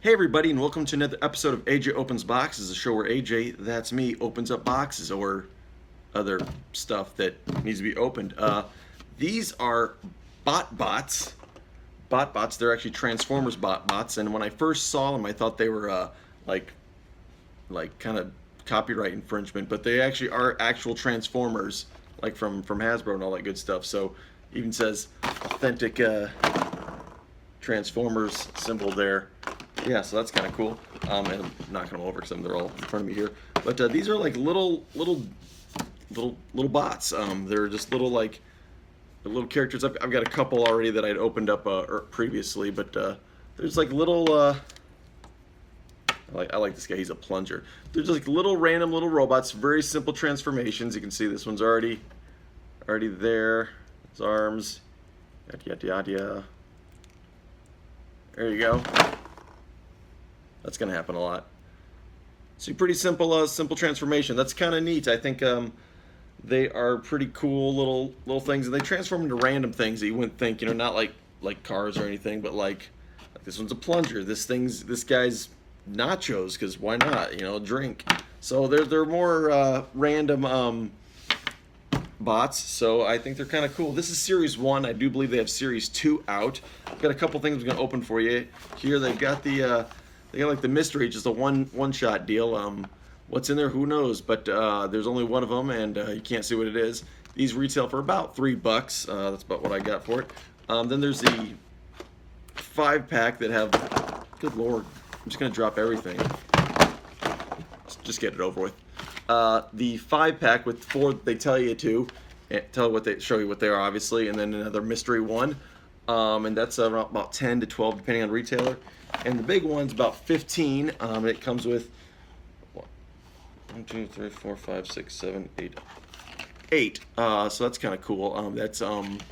Hey everybody, and welcome to another episode of AJ Opens Boxes, a show where AJ, that's me, opens up boxes or other stuff that needs to be opened. These are BotBots. BotBots, they're actually Transformers BotBots, and when I first saw them, I thought they were like kind of copyright infringement, but they actually are actual Transformers, like from Hasbro and all that good stuff. So even says authentic Transformers symbol there. Yeah, so that's kind of cool. And I'm knocking them over because they're all in front of me here. But these are like little bots. They're just little characters. I've got a couple already that I'd opened up previously, but there's like little. I like this guy. He's a plunger. There's like random little robots. Very simple transformations. You can see this one's already there. His arms. Yada yada yada. There you go. That's going to happen a lot. So pretty simple transformation. That's kind of neat. I think they are pretty cool little things, and they transform into random things that you wouldn't think. You know, not like cars or anything, but like this one's a plunger. This guy's nachos, because why not? You know, drink. So they're more random bots. So I think they're kind of cool. This is Series 1. I do believe they have Series 2 out. I've got a couple things I'm going to open for you here. They've got they got like the mystery, just a one-shot deal. What's in there, who knows? But there's only one of them, and you can't see what it is. These retail for about $3. That's about what I got for it. Then there's the 5-pack that have. Good lord, I'm just gonna drop everything. Just get it over with. The 5-pack with 4 they tell you to, show you what they are, obviously, and then another mystery one. And that's around about 10 to 12 depending on retailer. And the big one's about 15. It comes with 1, 2, 3, 4, 5, 6, 7, 8. So that's kind of cool. That's about,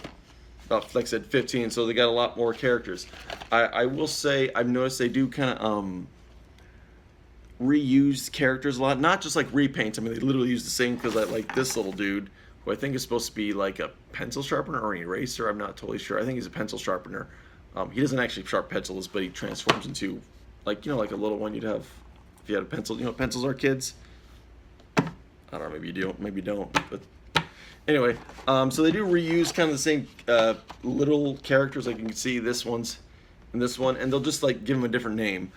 like I said, 15. So they got a lot more characters. I will say I've noticed they do kind of reuse characters a lot. Not just like repaints. I mean, they literally use the same, because I like this little dude, who I think is supposed to be like a pencil sharpener or an eraser. I'm not totally sure. I think he's a pencil sharpener. He doesn't actually sharp pencils, but he transforms into, like, you know, like a little one you'd have if you had a pencil. You know what pencils are, kids? I don't know, maybe you do, maybe you don't. But anyway, so they do reuse kind of the same little characters. Like you can see this one's and this one, and they'll just like give them a different name.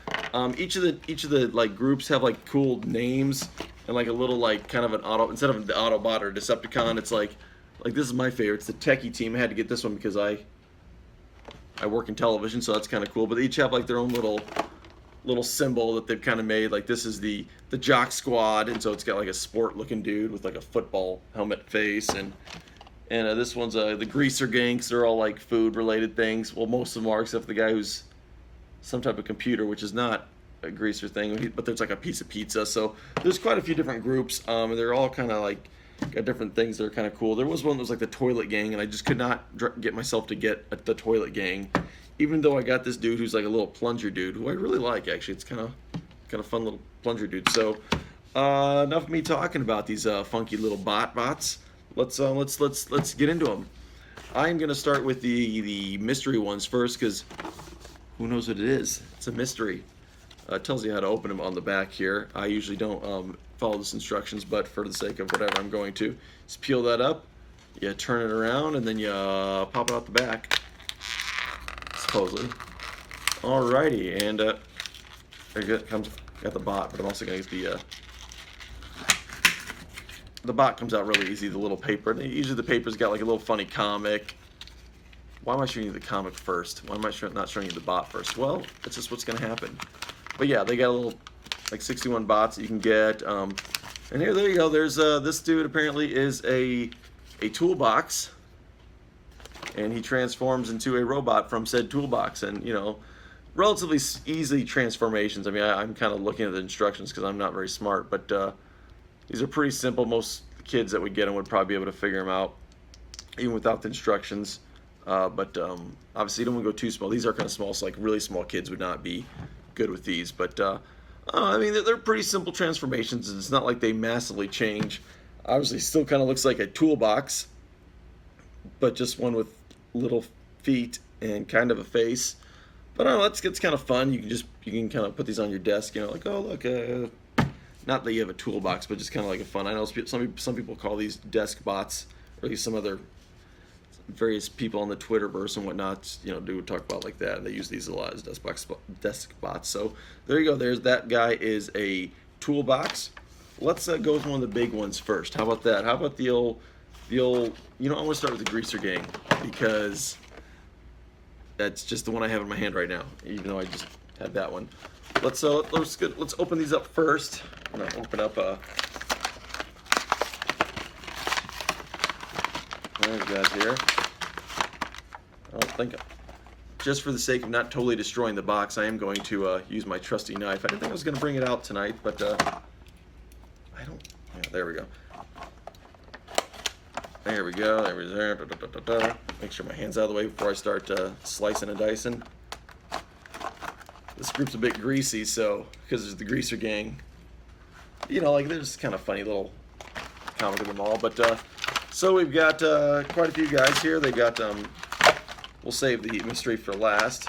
Each of the like groups have like cool names and like a little like kind of an auto, instead of the Autobot or Decepticon, it's like this is my favorite. It's the Techie team. I had to get this one because I work in television, so that's kind of cool. But they each have like their own little symbol that they've kind of made. Like this is the Jock Squad, and so it's got like a sport-looking dude with like a football helmet face, and this one's the Greaser Gang. They're all like food-related things. Well, most of them are, except for the guy who's some type of computer, which is not a greaser thing, but there's like a piece of pizza. So there's quite a few different groups, and they're all kind of like got different things that are kind of cool. There was one that was like the Toilet Gang, and I just could not get myself to get the Toilet Gang, even though I got this dude who's like a little plunger dude, who I really like, actually. It's kind of fun little plunger dude. So enough of me talking about these funky little bots. Let's get into them. I'm gonna start with the mystery ones first, because who knows what it is? It's a mystery. It tells you how to open them on the back here. I usually don't follow this instructions, but for the sake of whatever, I'm going to. Just peel that up, you turn it around, and then you pop it out the back, supposedly. Alrighty, and got the bot, but I'm also going to use the bot comes out really easy, the little paper. Usually the paper's got like a little funny comic. Why am I showing you the comic first? Why am I not showing you the bot first? Well, that's just what's going to happen. But yeah, they got a little, like 61 bots that you can get. And here, there you go. There's this dude apparently is a toolbox, and he transforms into a robot from said toolbox. And you know, relatively easy transformations. I mean, I'm kind of looking at the instructions because I'm not very smart, but these are pretty simple. Most kids that would get them would probably be able to figure them out, even without the instructions. But obviously, you don't want to go too small. These are kind of small, so like really small kids would not be good with these. But I mean, they're pretty simple transformations, and it's not like they massively change. Obviously, still kind of looks like a toolbox, but just one with little feet and kind of a face. But I don't know, it's kind of fun. You can kind of put these on your desk, you know, like, oh look, not that you have a toolbox, but just kind of like a fun. I know some people call these desk bots, or at least some other various people on the Twitterverse and whatnot, you know, do talk about like that. And they use these a lot as desk bots. So there you go. There's that guy is a toolbox. Let's go with one of the big ones first. How about that? How about the old, you know, I want to start with the Greaser Gang because that's just the one I have in my hand right now, even though I just had that one. Let's open these up first. I'm gonna open up there's guys here. I don't think, just for the sake of not totally destroying the box, I am going to use my trusty knife. I didn't think I was going to bring it out tonight, but I don't. Yeah, there we go. There we go. There we go. Da, da, da, da, da. Make sure my hand's out of the way before I start slicing and dicing. This group's a bit greasy, so because there's the Greaser Gang. You know, like they're just kind of funny little comic of them all, but. So we've got quite a few guys here. They got, we'll save the mystery for last.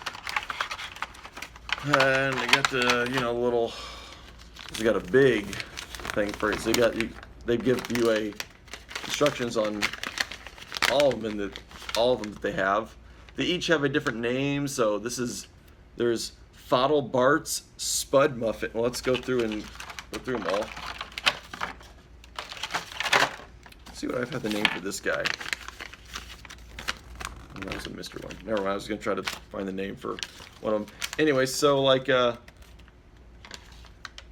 And they got the, you know, little, they got a big thing for it. So they give you instructions on all of them that they have. They each have a different name. So there's BotBots, Spud Muffin. Well, let's go through them all. See what I've had the name for this guy. Oh, that was a mystery one. Never mind. I was gonna try to find the name for one of them. Anyway, so like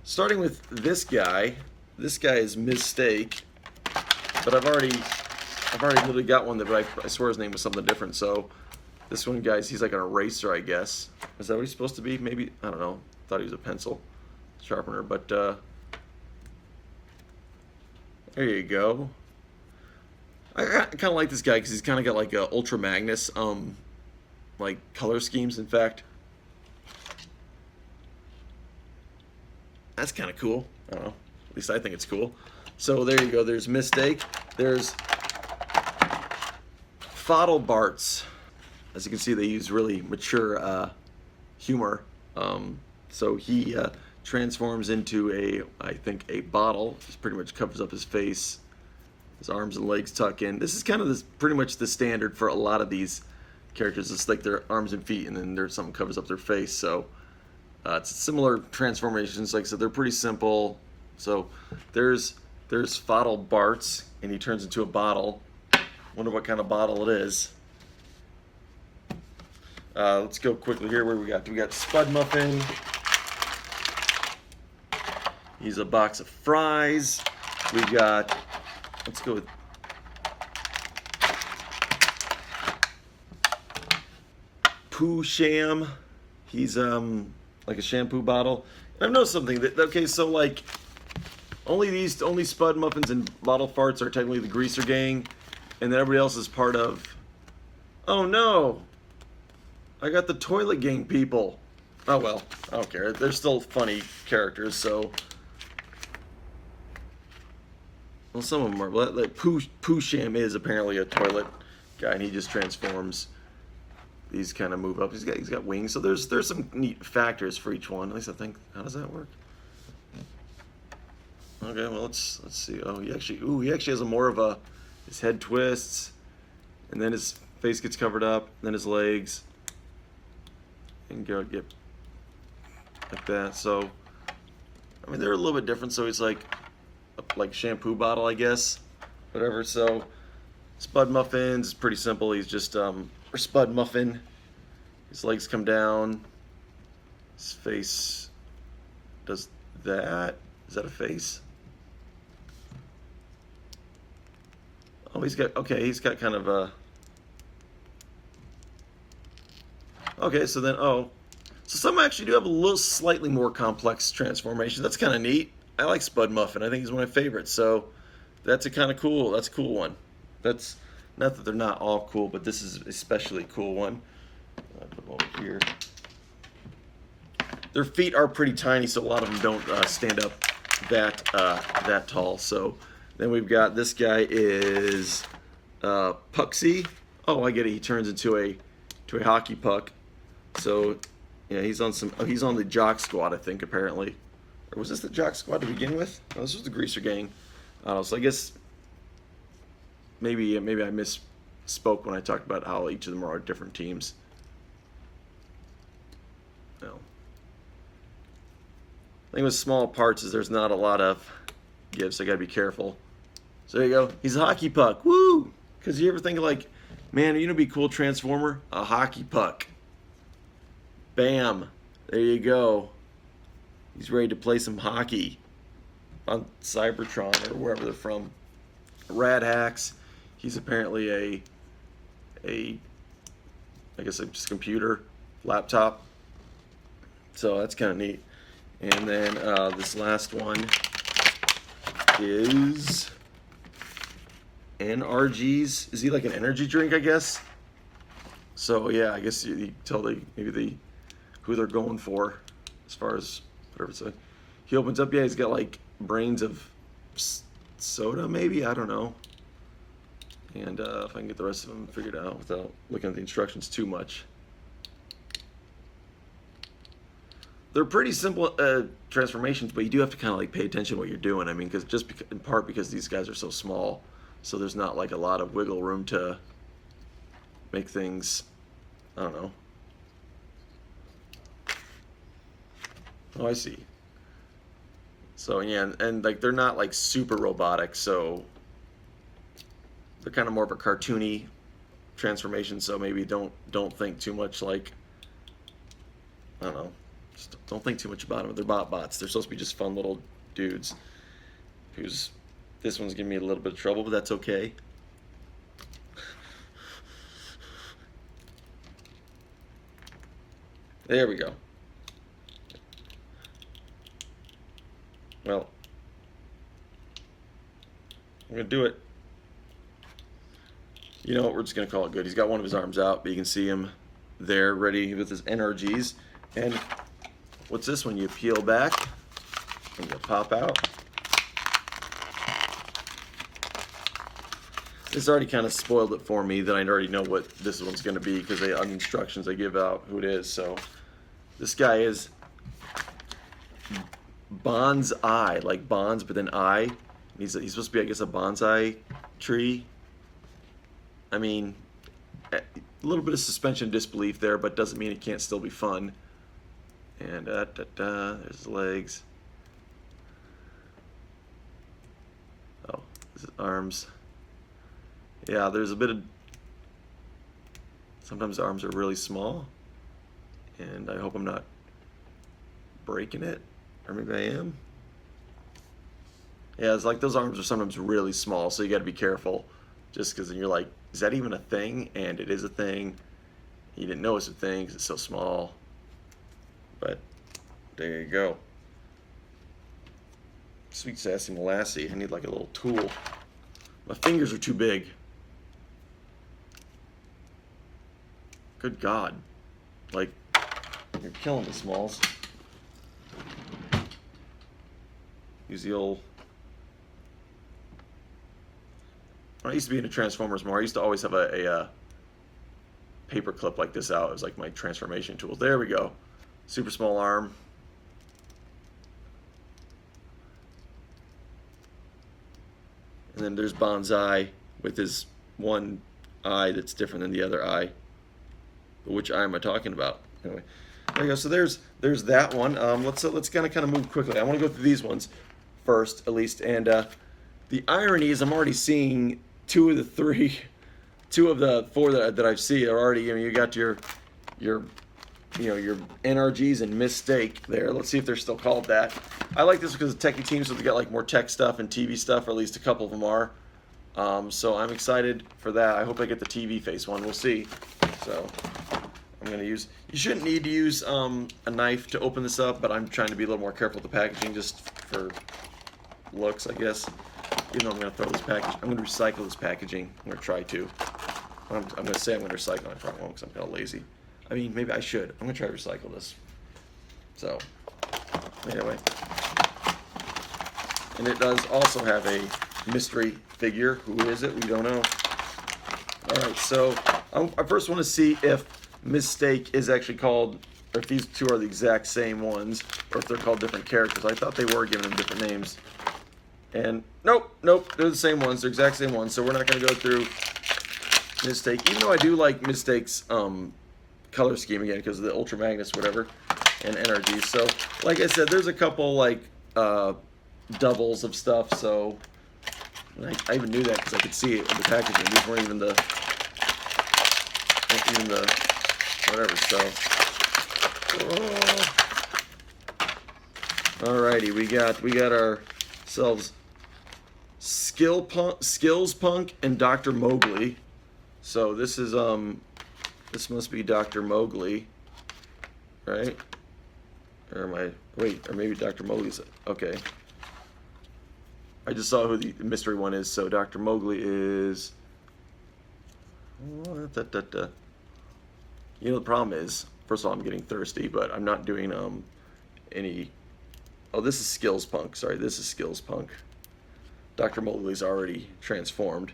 starting with this guy. This guy is Mistake, but I've already literally got one that I swear his name was something different. So this one, guys, he's like an eraser, I guess. Is that what he's supposed to be? Maybe, I don't know. Thought he was a pencil sharpener, but there you go. I kind of like this guy because he's kind of got like a Ultra Magnus, like color schemes. In fact, that's kind of cool. I don't know. At least I think it's cool. So there you go. There's Mistake. There's BotBots. As you can see, they use really mature humor. So he transforms into I think a bottle. Just pretty much covers up his face. His arms and legs tuck in. This is kind of pretty much the standard for a lot of these characters. It's like their arms and feet, and then there's something covers up their face. So it's similar transformations. Like I said, they're pretty simple. So there's BotBots, and he turns into a bottle. Wonder what kind of bottle it is. Let's go quickly here. Where we got Spud Muffin. He's a box of fries. We got. Let's go with Poo Sham. He's like a shampoo bottle. And I've noticed something that okay, so like only Spud Muffins and Bottle Farts are technically the Greaser Gang, and then everybody else is part of. Oh no! I got the Toilet Gang people. Oh well, I don't care. They're still funny characters, so. Well, some of them are. Like Poo Sham is apparently a toilet guy, and he just transforms. These kind of move up. He's got wings, so there's some neat factors for each one. At least I think. How does that work? Okay, well let's see. Oh, he actually has more of a. His head twists, and then his face gets covered up, and then his legs, and get like that. So, I mean, they're a little bit different. So he's like shampoo bottle, I guess, whatever. So Spud Muffins is pretty simple. He's just or Spud Muffin. His legs come down. His face does that. Is that a face? Oh, he's got kind of a. Okay, so then so some actually do have a little slightly more complex transformation. That's kind of neat. I like Spud Muffin. I think he's one of my favorites. So that's a kind of cool. That's a cool one. That's not that they're not all cool, but this is especially a cool one. I'll put them over here. Their feet are pretty tiny, so a lot of them don't stand up that tall. So then we've got this guy is Puxy. Oh, I get it. He turns into a hockey puck. So Yeah, he's on some. Oh, he's on the Jock Squad, I think. Apparently, or was this the Jock Squad to begin with? No, this was the Greaser Gang. I don't know. So I guess maybe I misspoke when I talked about how each of them are different teams. No. The thing with small parts is there's not a lot of gifts. I gotta be careful. So there you go. He's a hockey puck. Woo! Because you ever think like, man, you know, be a cool Transformer? A hockey puck. Bam. There you go. He's ready to play some hockey on Cybertron or wherever they're from. Rad Hacks. He's apparently I guess just a computer, laptop. So that's kind of neat. And then this last one is NRGs. Is he like an energy drink, I guess? So yeah, I guess you tell who they're going for as far as whatever it's like. He opens up, yeah, he's got like brains of soda, maybe, I don't know. And if I can get the rest of them figured out without looking at the instructions too much. They're pretty simple transformations, but you do have to kind of like pay attention to what you're doing. I mean, in part because these guys are so small, so there's not like a lot of wiggle room to make things, I don't know. Oh, I see. So yeah, and like they're not like super robotic, so they're kind of more of a cartoony transformation. So maybe don't think too much like, I don't know. Just don't think too much about them. They're BotBots. They're supposed to be just fun little dudes. This one's giving me a little bit of trouble, but that's okay. There we go. Well, I'm going to do it. You know what? We're just going to call it good. He's got one of his arms out, but you can see him there ready with his NRGs. And what's this one? You peel back and you pop out. This already kind of spoiled it for me that I already know what this one's going to be because on the instructions they give out who it is. So this guy is bonsai, like bonds, but then I. He's supposed to be, I guess, a bonsai tree. I mean, a little bit of suspension of disbelief there, but doesn't mean it can't still be fun. And there's the legs. Oh, this is arms. Yeah, there's a bit of. Sometimes the arms are really small, and I hope I'm not breaking it, or maybe I am. Yeah, it's like those arms are sometimes really small, so you got to be careful. Just because then you're like, is that even a thing? And it is a thing. You didn't know it's a thing because it's so small. But there you go. Sweet sassy molassy. I need like a little tool. My fingers are too big. Good God. Like, you're killing me, Smalls. Use the old. When I used to be into Transformers more, I used to always have a paper clip like this out. It was like my transformation tool. There we go. Super small arm. And then there's Bonsai with his one eye that's different than the other eye. But which eye am I talking about? Anyway, there you go. So there's that one. Let's kind of move quickly. I want to go through these ones first, at least. And the irony is, I'm already seeing two of the four that I've seen are already. I mean, you got your NRGs and Mistake there. Let's see if they're still called that. I like this because the techie teams, so they got like more tech stuff and TV stuff, or at least a couple of them are. So I'm excited for that. I hope I get the TV face one. We'll see. So I'm gonna use. You shouldn't need to use a knife to open this up, but I'm trying to be a little more careful with the packaging, just for looks, I guess. Even though I'm gonna throw this package, I'm gonna recycle this packaging. I'm gonna try to. I'm gonna say I'm gonna recycle. I probably won't because I'm kind of lazy. I mean, maybe I should. I'm gonna try to recycle this. So, anyway. And it does also have a mystery figure. Who is it? We don't know. Alright, so I first want to see if Mistake is actually called or if these two are the exact same ones, or if they're called different characters. I thought they were giving them different names. And nope, they're the same ones. They're exact same ones. So we're not going to go through Mistake, even though I do like Mistake's color scheme again because of the Ultra Magnus, whatever, and NRG. So, like I said, there's a couple like doubles of stuff. So I even knew that because I could see it in the packaging. These weren't even the whatever. So, alrighty, we got ourselves Skills Punk and Dr. Mowgli. So this is this must be Dr. Mowgli, right? Or am I, wait, or maybe Dr. Mowgli's, okay. I just saw who the mystery one is. So Dr. Mowgli is, you know, the problem is, first of all, I'm getting thirsty, but I'm not doing any, oh, this is Skills Punk. Sorry, this is Skills Punk. Dr. Mowgli's already transformed.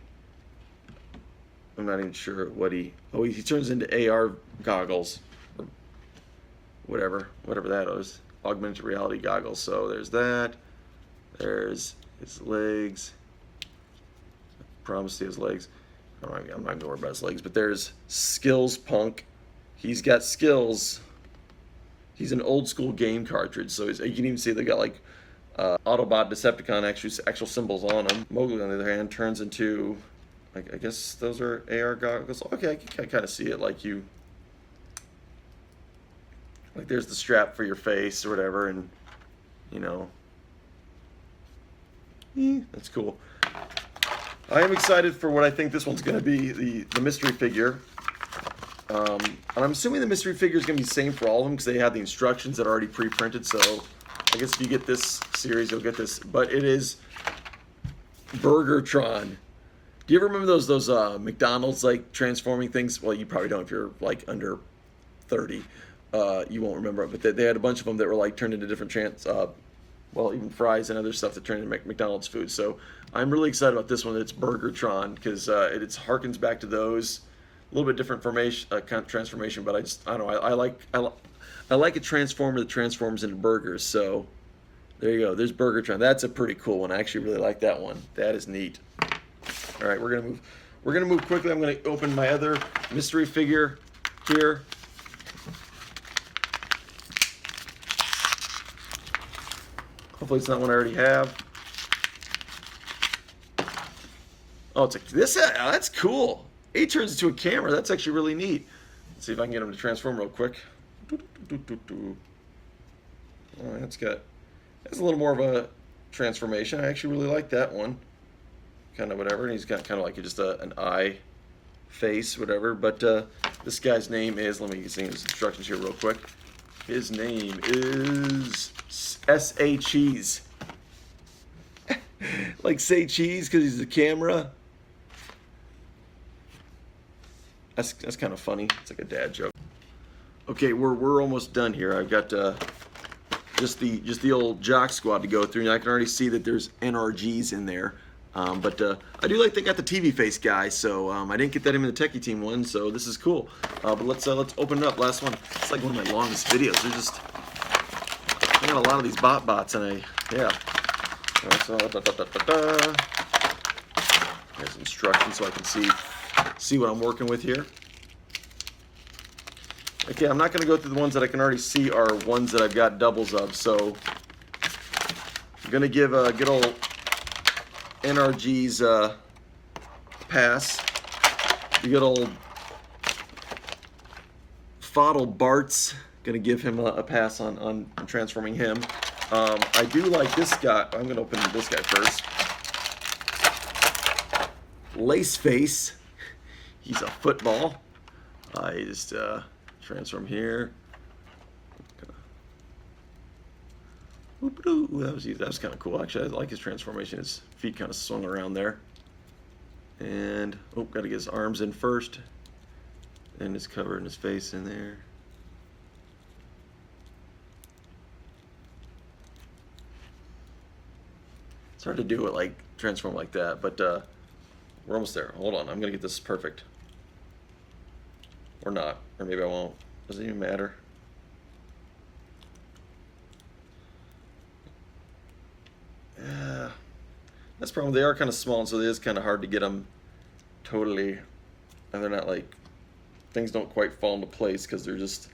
I'm not even sure what he turns into AR goggles, or whatever that is, augmented reality goggles. So there's that. There's his legs. I promise to his legs. I'm not going to worry about his legs, but there's Skills Punk. He's got skills. He's an old school game cartridge, so you can even see they got like Autobot, Decepticon, actual symbols on them. Mowgli, on the other hand, turns into, I guess those are AR goggles. Okay, I can kind of see it, like there's the strap for your face or whatever, and you know, that's cool. I am excited for what I think this one's going to be, the mystery figure. And I'm assuming the mystery figure is going to be the same for all of them because they have the instructions that are already pre-printed. So I guess if you get this series, you'll get this. But it is Burgertron. Do you ever remember those McDonald's like transforming things? Well, you probably don't if you're like under 30. You won't remember it. But they had a bunch of them that were like turned into different well, even fries and other stuff that turned into McDonald's food. So I'm really excited about this one. It's Burgertron because it harkens back to those. A little bit different formation, kind of transformation, but I don't know. I like a transformer that transforms into burgers. So there you go. There's Burgertron. That's a pretty cool one. I actually really like that one. That is neat. All right, we're gonna move. We're gonna move quickly. I'm gonna open my other mystery figure here. Hopefully it's not one I already have. Oh, it's this. That's cool. He turns into a camera. That's actually really neat. Let's see if I can get him to transform real quick. Oh, that's a little more of a transformation. I actually really like that one. Kind of whatever. And he's got kind of like just an eye face, whatever. But this guy's name is, let me see his instructions here real quick. His name is S.A. Cheese. Like say cheese because he's a camera. That's kind of funny. It's like a dad joke. Okay, we're almost done here. I've got just the old jock squad to go through, and I can already see that there's NRGs in there. But I do like they got the TV face guy, so I didn't get that in the Techie Team one, so this is cool. But let's open it up. Last one. It's like one of my longest videos. I got a lot of these BotBots, and yeah. So there's instructions so I can see what I'm working with here. Okay, I'm not going to go through the ones that I can already see are ones that I've got doubles of, so I'm going to give good old NRG's pass. The good old Fodle Bart's going to give him a pass on transforming him. I do like this guy. I'm going to open this guy first. Lace Face. He's a football. I just transform here. Ooh, that was kind of cool. Actually, I like his transformation. His feet kind of swung around there. And got to get his arms in first. And his cover and his face in there. It's hard to do it like transform like that, but we're almost there. Hold on, I'm gonna get this perfect. Or not, or maybe I won't. Doesn't even matter. That's the problem. They are kind of small, and so it is kind of hard to get them totally, and they're not like, things don't quite fall into place because they're just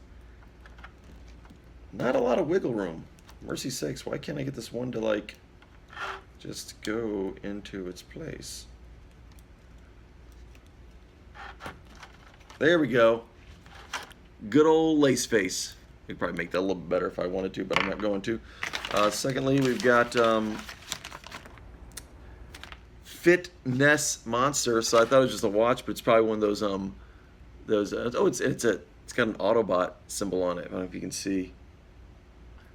not a lot of wiggle room. Mercy sakes, why can't I get this one to like just go into its place? There we go. Good old lace face. We could probably make that a little bit better if I wanted to, but I'm not going to. Secondly, we've got Fitness Monster. So I thought it was just a watch, but it's probably one of those it's got an Autobot symbol on it. I don't know if you can see.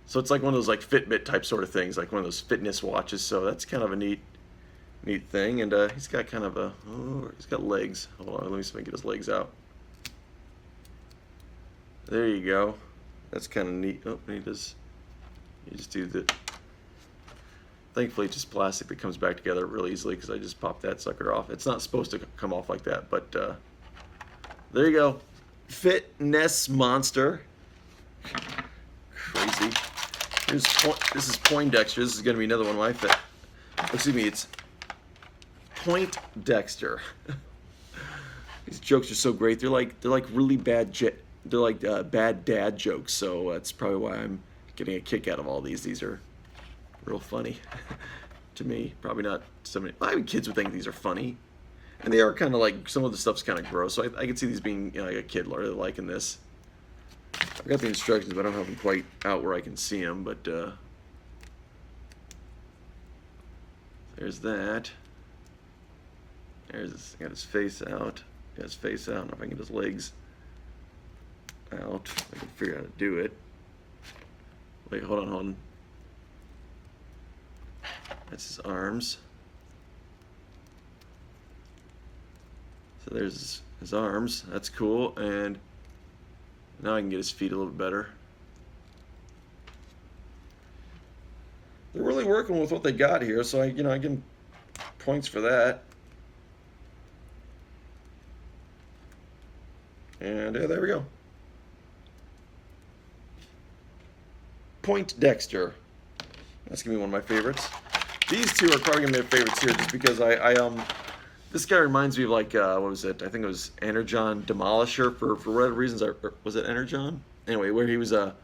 So it's like one of those like Fitbit type sort of things, like one of those fitness watches. So that's kind of a neat thing. And he's got kind of a, he's got legs. Hold on, let me see if I can get his legs out. There you go. That's kind of neat. Oh, you just do the. Thankfully, it's just plastic that comes back together really easily because I just popped that sucker off. It's not supposed to come off like that, but there you go. Fitness Monster. Crazy. This is Poindexter. This is going to be another one of my fit. Excuse me, it's Poindexter. These jokes are so great. They're like really bad. They're like bad dad jokes. So that's probably why I'm getting a kick out of all these. These are real funny to me. Probably not so many. I mean, kids would think these are funny, and they are kind of like, some of the stuff's kind of gross. So I can see these being, like a kid really liking this. I've got the instructions, but I don't have them quite out where I can see them. But there's that. Got his face out. Got his face out. I don't know if I can get his legs out. I can figure out how to do it. Wait, hold on. That's his arms. So there's his arms. That's cool. And now I can get his feet a little bit better. They're really working with what they got here, so I give them points for that. And there we go. Poindexter. That's gonna be one of my favorites. These two are probably gonna be my favorites here, just because this guy reminds me of like what was it? I think it was Energon Demolisher for whatever reasons. Was it Energon? Anyway, where he was a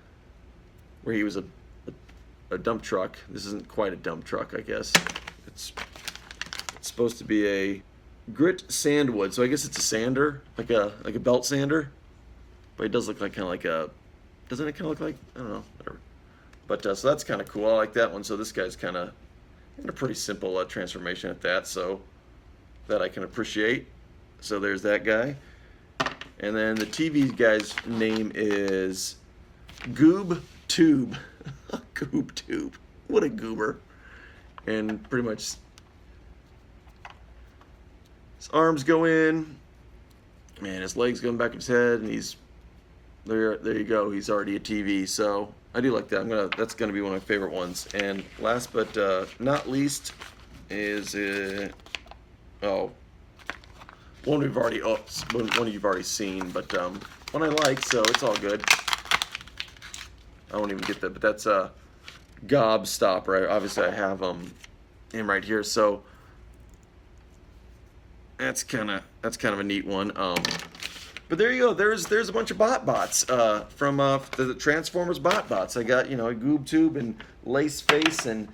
dump truck. This isn't quite a dump truck, I guess. It's supposed to be a grit sandwood, so I guess it's a sander, like a belt sander. But it does look like doesn't it kind of look like, I don't know, whatever. But so that's kind of cool. I like that one. So this guy's kind of in a pretty simple transformation at that, so that I can appreciate. So there's that guy. And then the TV guy's name is Goob Tube. Goob Tube. What a goober. And pretty much his arms go in, and his legs going back in his head, and he's there you go. He's already a TV. So I do like that. That's gonna be one of my favorite ones. And last but not least is one you've already seen, but one I like, so it's all good. I won't even get that, but that's Gobstopper. Obviously I have him right here, so that's kind of a neat one. But there you go. There's a bunch of BotBots from the Transformers BotBots. I got a Goob Tube and Lace Face and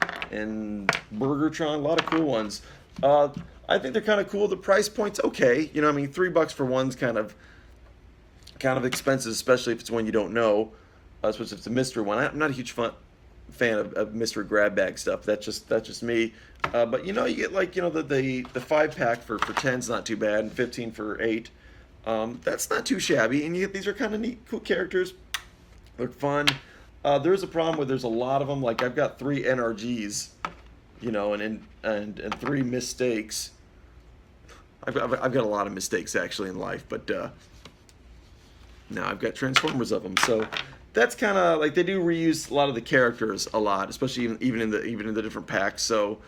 Burgertron. A lot of cool ones. I think they're kind of cool. The price point's okay. I mean, $3 for one's kind of expensive, especially if it's one you don't know. Especially if it's a mystery one. I'm not a huge fan of mystery grab bag stuff. That's just me. But you get like the 5-pack for 10's not too bad, and 15 for 8. That's not too shabby, and these are kind of neat, cool characters. They're fun. There's a problem where there's a lot of them. Like I've got 3 NRGs, and 3 mistakes. I've got a lot of mistakes actually in life, but now I've got Transformers of them. So that's kind of like, they do reuse a lot of the characters a lot, especially even in the different packs. So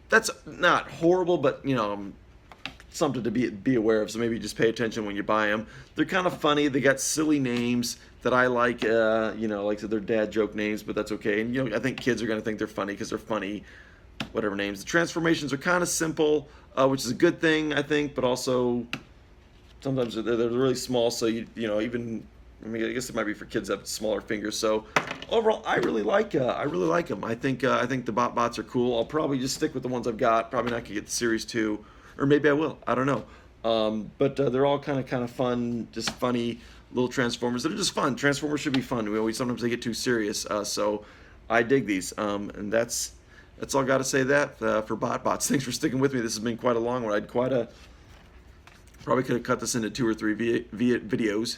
that's not horrible, but something to be aware of. So maybe just pay attention when you buy them. They're kind of funny. They got silly names that I like. Like they're dad joke names, but that's okay. And I think kids are gonna think they're funny because they're funny. whatever names. The transformations are kind of simple, which is a good thing, I think, but also sometimes they're really small, so you know, even, I mean, I guess it might be for kids that have smaller fingers. So overall, I really like them. I think the BotBots are cool. I'll probably just stick with the ones I've got. Probably not gonna get the Series 2, or maybe I will. I don't know. But they're all kind of fun, just funny little Transformers. They're just fun. Transformers should be fun. Sometimes they get too serious. So I dig these. And that's all I got to say that for BotBots. Thanks for sticking with me. This has been quite a long one. Probably could have cut this into 2 or 3 videos,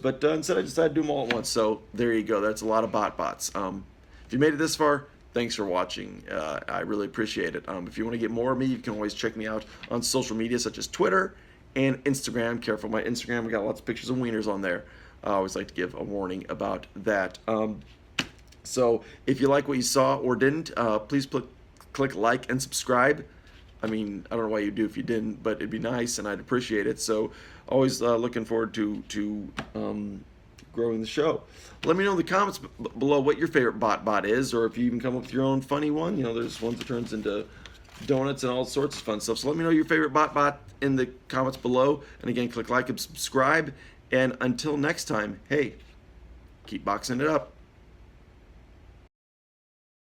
but instead I decided to do them all at once. So there you go. That's a lot of BotBots. If you made it this far, thanks for watching. I really appreciate it. If you want to get more of me, you can always check me out on social media such as Twitter and Instagram. Careful, my Instagram, we got lots of pictures of wieners on there. I always like to give a warning about that. So if you like what you saw or didn't, please click like and subscribe. I mean, I don't know why you'd do if you didn't, but it'd be nice and I'd appreciate it. So always looking forward to growing the show. Let me know in the comments below what your favorite BotBot is, or if you even come up with your own funny one. You know, there's ones that turns into donuts and all sorts of fun stuff. So let me know your favorite BotBot in the comments below. And again, click like and subscribe. And until next time, hey, keep boxing it up.